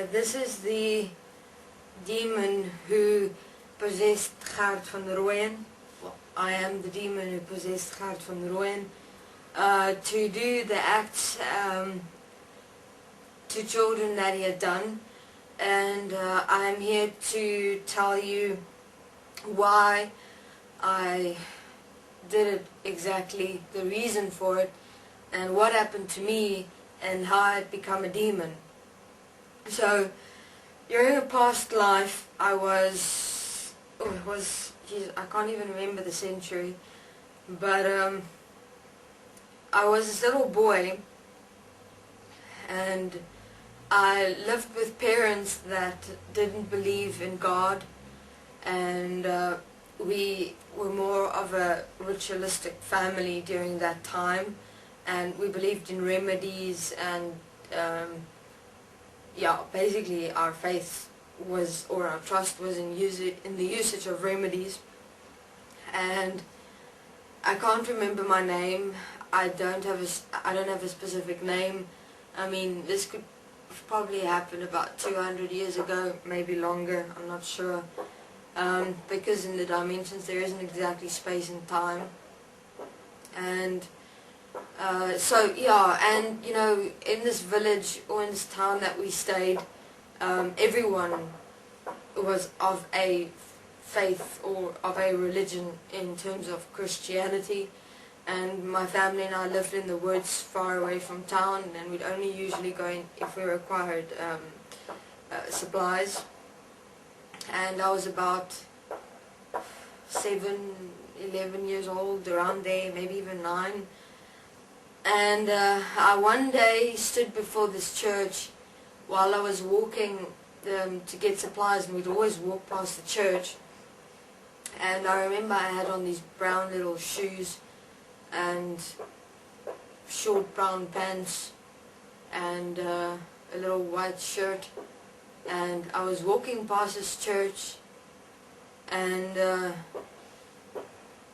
This is the demon who possessed Gert Van Rooyen. Well, I am the demon who possessed Gert Van Rooyen to do the acts to children that he had done. And I am here to tell you why I did it exactly, the reason for it, and what happened to me, and how I had become a demon. So, during a past life, I was, I can't even remember the century, but I was this little boy, and I lived with parents that didn't believe in God, and we were more of a ritualistic family during that time, and we believed in remedies, and yeah, basically our faith was, or our trust was in the usage of remedies. And I can't remember my name. I don't have a specific name. I mean, this could probably happen about 200 years ago, maybe longer, I'm not sure, because in the dimensions there isn't exactly space and time. And so yeah, and you know, in this village or in this town that we stayed, everyone was of a faith or of a religion in terms of Christianity. And my family and I lived in the woods far away from town, and we'd only usually go in if we required supplies. And I was about 7, 11 years old, around there, maybe even 9. And I one day stood before this church while I was walking to get supplies, and we'd always walk past the church. And I remember I had on these brown little shoes and short brown pants and a little white shirt, and I was walking past this church, and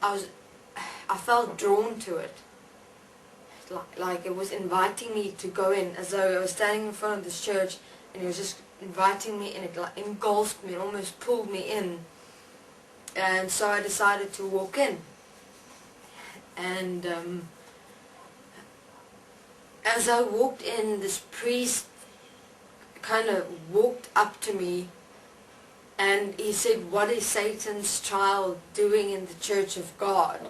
I felt drawn to it, like it was inviting me to go in, as though I was standing in front of this church and it was just inviting me, and it like engulfed me, almost pulled me in. And so I decided to walk in. And as I walked in, this priest kind of walked up to me, and he said, "What is Satan's child doing in the church of God?"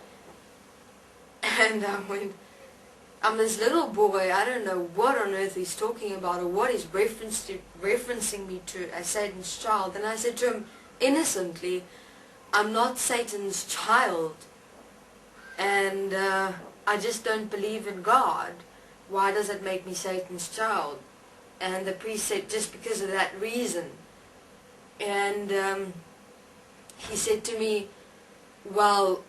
And I went, I'm this little boy, I don't know what on earth he's talking about, or what he's referencing me to as Satan's child. And I said to him, innocently, I'm not Satan's child, and I just don't believe in God. Why does it make me Satan's child? And the priest said, just because of that reason. And he said to me, well,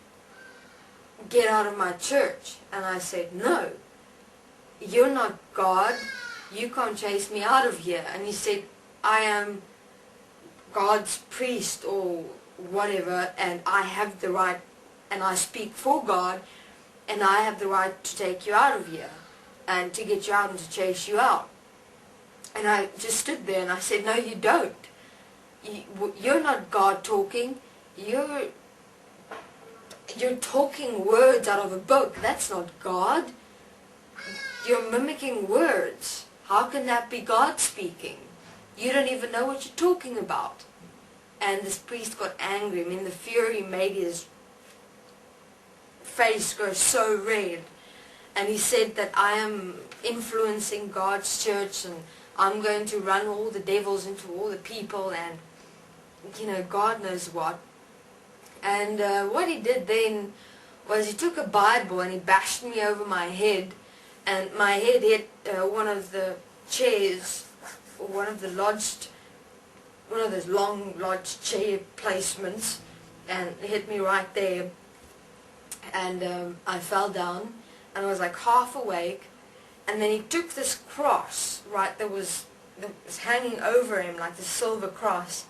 get out of my church. And I said, no, you're not God, you can't chase me out of here. And he said, I am God's priest or whatever, and I have the right, and I speak for God, and I have the right to take you out of here and to get you out and to chase you out. And I just stood there and I said, no, you don't. You're not God talking. You're talking words out of a book. That's not God. You're mimicking words. How can that be God speaking? You don't even know what you're talking about. And this priest got angry. I mean, the fury made his face go so red. And he said that I am influencing God's church, and I'm going to run all the devils into all the people, and, you know, God knows what. And what he did then was he took a Bible and he bashed me over my head, and my head hit one of the chairs, or one of those long lodged chair placements, and it hit me right there. And I fell down, and I was like half awake. And then he took this cross, right, that was hanging over him, like the silver cross.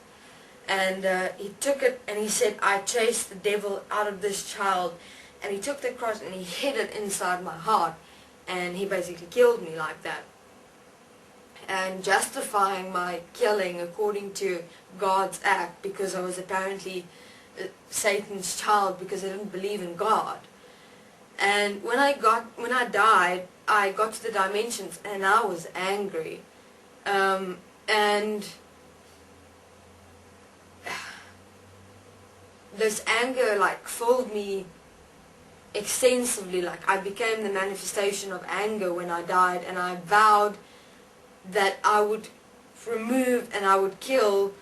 And he took it and he said, I chased the devil out of this child. And he took the cross and he hid it inside my heart. And he basically killed me like that. and justifying my killing according to God's act, because I was apparently Satan's child because I didn't believe in God. And when I died, I got to the dimensions and I was angry. And this anger like filled me extensively. Like I became the manifestation of anger when I died, and I vowed that I would remove and I would kill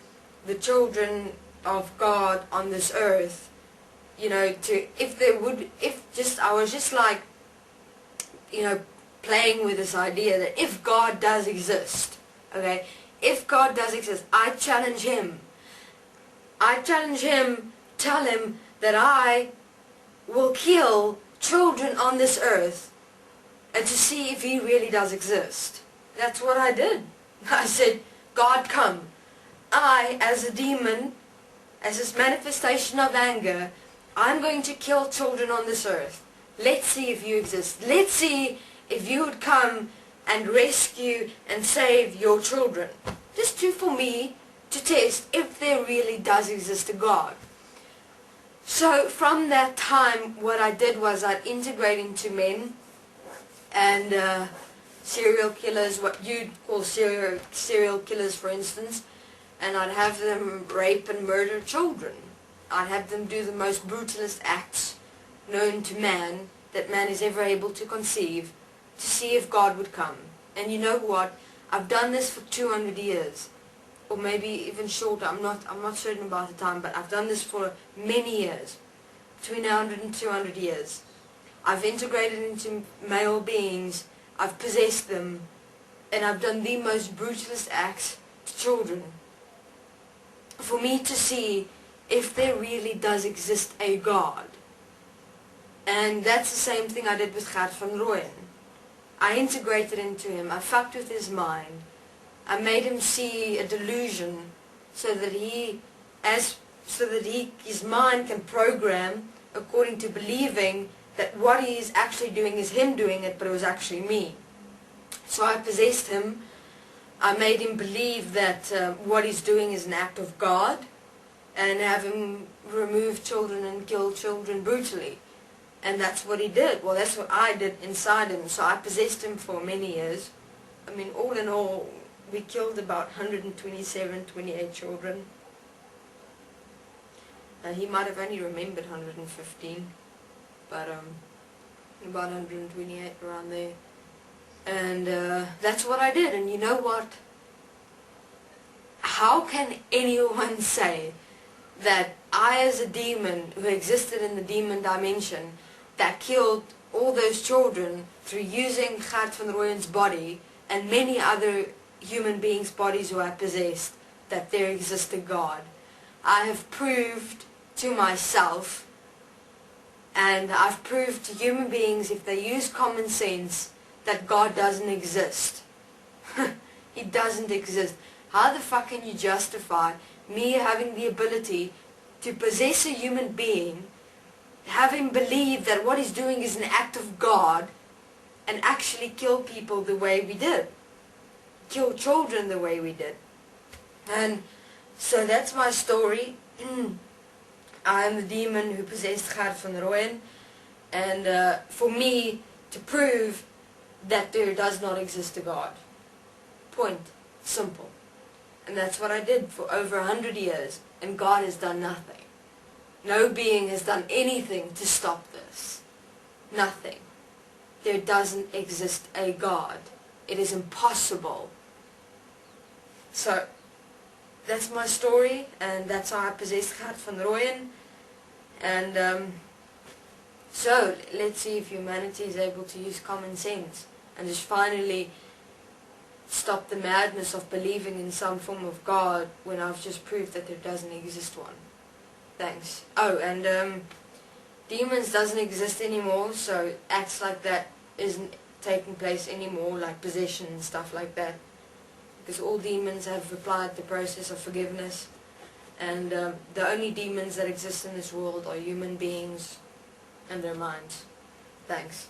the children of God on this earth. You know, I was just like, you know, playing with this idea that if God does exist, okay, if God does exist, I challenge him. Tell him that I will kill children on this earth, and to see if he really does exist. That's what I did. I said, God, come. I, as a demon, as this manifestation of anger, I'm going to kill children on this earth. Let's see if you exist. Let's see if you would come and rescue and save your children. Just for me to test if there really does exist a God. So from that time, what I did was I'd integrate into men and serial killers, what you'd call serial killers, for instance, and I'd have them rape and murder children. I'd have them do the most brutalist acts known to man, that man is ever able to conceive, to see if God would come. And you know what? I've done this for 200 years, or maybe even shorter. I'm not certain about the time, but I've done this for many years, between 100 and 200 years. I've integrated into male beings, I've possessed them, and I've done the most brutalist acts to children, for me to see if there really does exist a God. And that's the same thing I did with Gert Van Rooyen. I integrated into him, I fucked with his mind, I made him see a delusion so that his mind can program according to believing that what he is actually doing is him doing it, but it was actually me. So I possessed him. I made him believe that what he's doing is an act of God, and have him remove children and kill children brutally. And that's what he did. Well, that's what I did inside him. So I possessed him for many years. I mean, all in all, we killed about 127, 28 children. He might have only remembered 115, but about 128, around there. And that's what I did. And you know what? How can anyone say that I, as a demon who existed in the demon dimension, that killed all those children through using Gert Van Rooyen's body and many other human beings' bodies who I possessed, that there exists a God? I have proved to myself, and I've proved to human beings, if they use common sense, that God doesn't exist. He doesn't exist. How the fuck can you justify me having the ability to possess a human being, have him believe that what he's doing is an act of God, and actually kill people the way we did? Kill children the way we did. And so that's my story. I am the demon who possessed Gert Van Rooyen, and for me to prove that there does not exist a God. Point. Simple. And that's what I did for over 100 years, and God has done nothing. No being has done anything to stop this. Nothing. There doesn't exist a God. It is impossible. So, that's my story, and that's how I possessed Gert Van Rooyen. And so, let's see if humanity is able to use common sense and just finally stop the madness of believing in some form of God when I've just proved that there doesn't exist one. Thanks. Oh, and demons doesn't exist anymore, so acts like that isn't taking place anymore, like possession and stuff like that, because all demons have applied the process of forgiveness, and the only demons that exist in this world are human beings and their minds. Thanks.